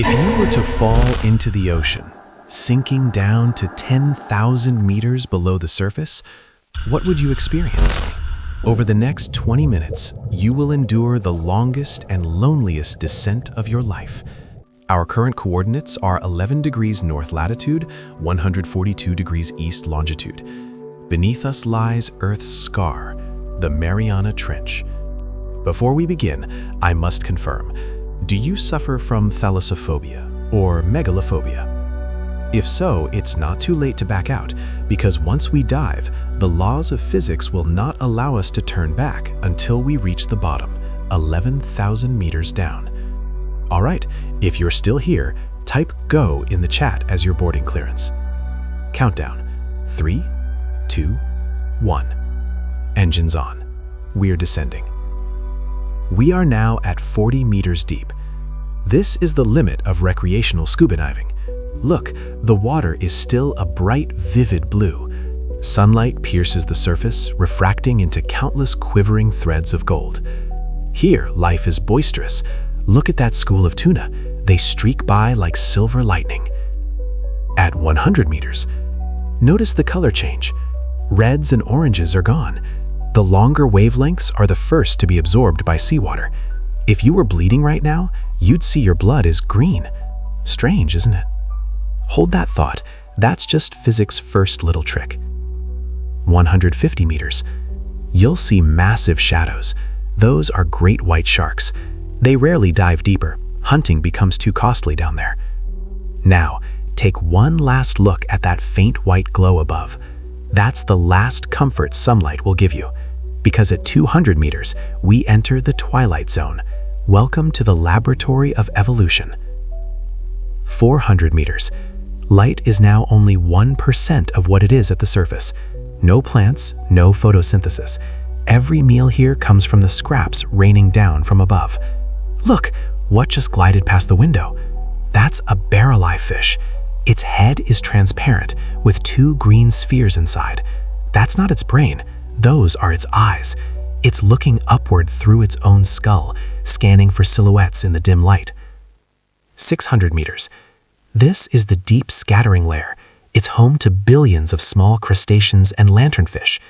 If you were to fall into the ocean, sinking down to 10,000 meters below the surface, what would you experience? Over the next 20 minutes, you will endure the longest and loneliest descent of your life. Our current coordinates are 11 degrees north latitude, 142 degrees east longitude. Beneath us lies Earth's scar, the Mariana Trench. Before we begin, I must confirm, do you suffer from thalassophobia or megalophobia? If so, it's not too late to back out, because once we dive, the laws of physics will not allow us to turn back until we reach the bottom, 11,000 meters down. All right, if you're still here, type GO in the chat as your boarding clearance. Countdown, 3, 2, 1. Engines on. We're descending. We are now at 40 meters deep. This is the limit of recreational scuba diving. Look, the water is still a bright, vivid blue. Sunlight pierces the surface, refracting into countless quivering threads of gold. Here, life is boisterous. Look at that school of tuna. They streak by like silver lightning. At 100 meters, notice the color change. Reds and oranges are gone. The longer wavelengths are the first to be absorbed by seawater. If you were bleeding right now, you'd see your blood is green. Strange, isn't it? Hold that thought. That's just physics' first little trick. 150 meters. You'll see massive shadows. Those are great white sharks. They rarely dive deeper. Hunting becomes too costly down there. Now, take one last look at that faint white glow above. That's the last comfort sunlight will give you. Because at 200 meters, we enter the twilight zone. Welcome to the laboratory of evolution. 400 meters. Light is now only 1% of what it is at the surface. No plants, no photosynthesis. Every meal here comes from the scraps raining down from above. Look, what just glided past the window? That's a barrel-eye fish. Its head is transparent, with 2 green spheres inside. That's not its brain. Those are its eyes. It's looking upward through its own skull, scanning for silhouettes in the dim light. 600 meters. This is the deep scattering layer. It's home to billions of small crustaceans and lanternfish.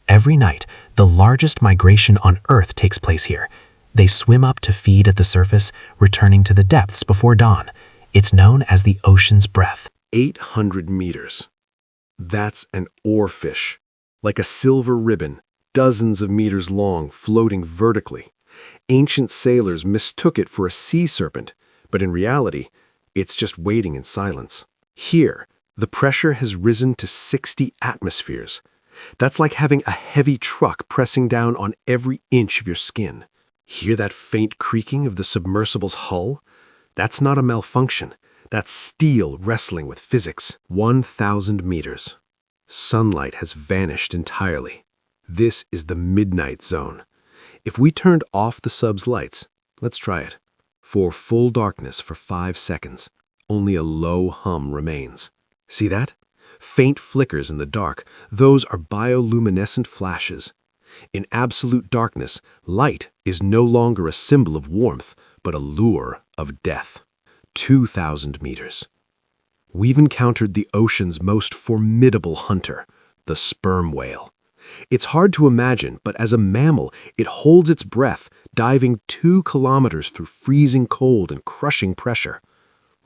Every night, the largest migration on Earth takes place here. They swim up to feed at the surface, returning to the depths before dawn. It's known as the ocean's breath. 800 meters. That's an oarfish, like a silver ribbon, dozens of meters long, floating vertically. Ancient sailors mistook it for a sea serpent, but in reality, it's just waiting in silence. Here, the pressure has risen to 60 atmospheres. That's like having a heavy truck pressing down on every inch of your skin. Hear that faint creaking of the submersible's hull? That's not a malfunction. That's steel wrestling with physics. 1,000 meters. Sunlight has vanished entirely. This is the midnight zone. If we turned off the sub's lights, let's try it. For full darkness for 5 seconds, only a low hum remains. See that? Faint flickers in the dark. Those are bioluminescent flashes. In absolute darkness, light is no longer a symbol of warmth, but a lure of death. 2,000 meters. We've encountered the ocean's most formidable hunter, the sperm whale. It's hard to imagine, but as a mammal, it holds its breath, diving 2 kilometers through freezing cold and crushing pressure.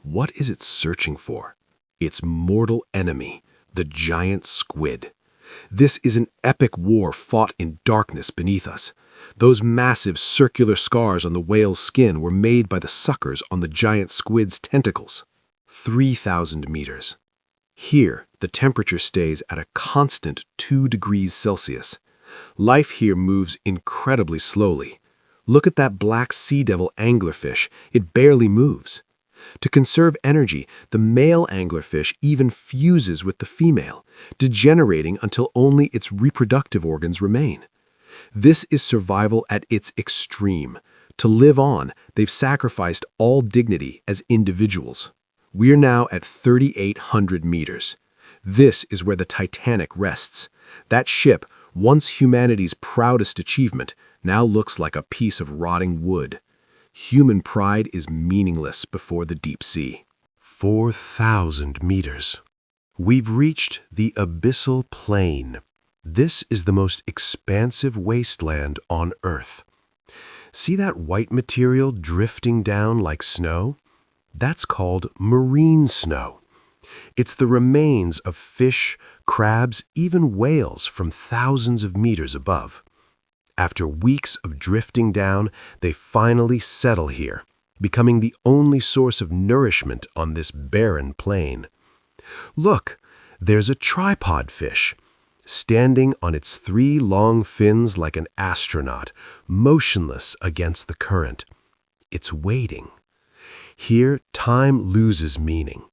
What is it searching for? Its mortal enemy, the giant squid. This is an epic war fought in darkness beneath us. Those massive circular scars on the whale's skin were made by the suckers on the giant squid's tentacles. 3,000 meters. Here, the temperature stays at a constant 2 degrees Celsius. Life here moves incredibly slowly. Look at that black sea devil anglerfish. It barely moves. To conserve energy, the male anglerfish even fuses with the female, degenerating until only its reproductive organs remain. This is survival at its extreme. To live on, they've sacrificed all dignity as individuals. We're now at 3,800 meters. This is where the Titanic rests. That ship, once humanity's proudest achievement, now looks like a piece of rotting wood. Human pride is meaningless before the deep sea. 4,000 meters. We've reached the abyssal plain. This is the most expansive wasteland on Earth. See that white material drifting down like snow? That's called marine snow. It's the remains of fish, crabs, even whales from thousands of meters above. After weeks of drifting down, they finally settle here, becoming the only source of nourishment on this barren plain. Look, there's a tripod fish, standing on its 3 long fins like an astronaut, motionless against the current. It's waiting. Here, time loses meaning.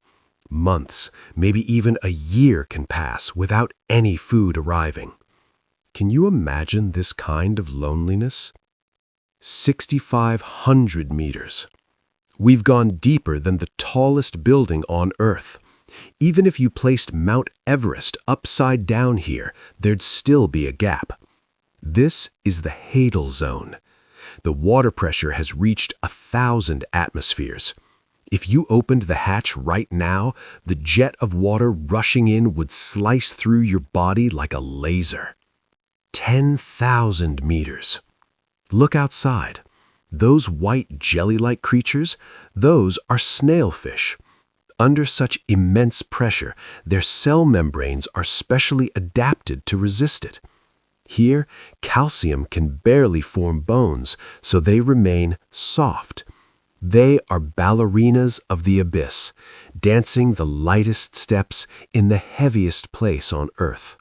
Months, maybe even a year can pass without any food arriving. Can you imagine this kind of loneliness? 6,500 meters. We've gone deeper than the tallest building on Earth. Even if you placed Mount Everest upside down here, there'd still be a gap. This is the Hadal Zone. The water pressure has reached 1,000 atmospheres. If you opened the hatch right now, the jet of water rushing in would slice through your body like a laser. 10,000 meters. Look outside. Those white jelly-like creatures, those are snailfish. Under such immense pressure, their cell membranes are specially adapted to resist it. Here, calcium can barely form bones, so they remain soft. They are ballerinas of the abyss, dancing the lightest steps in the heaviest place on Earth.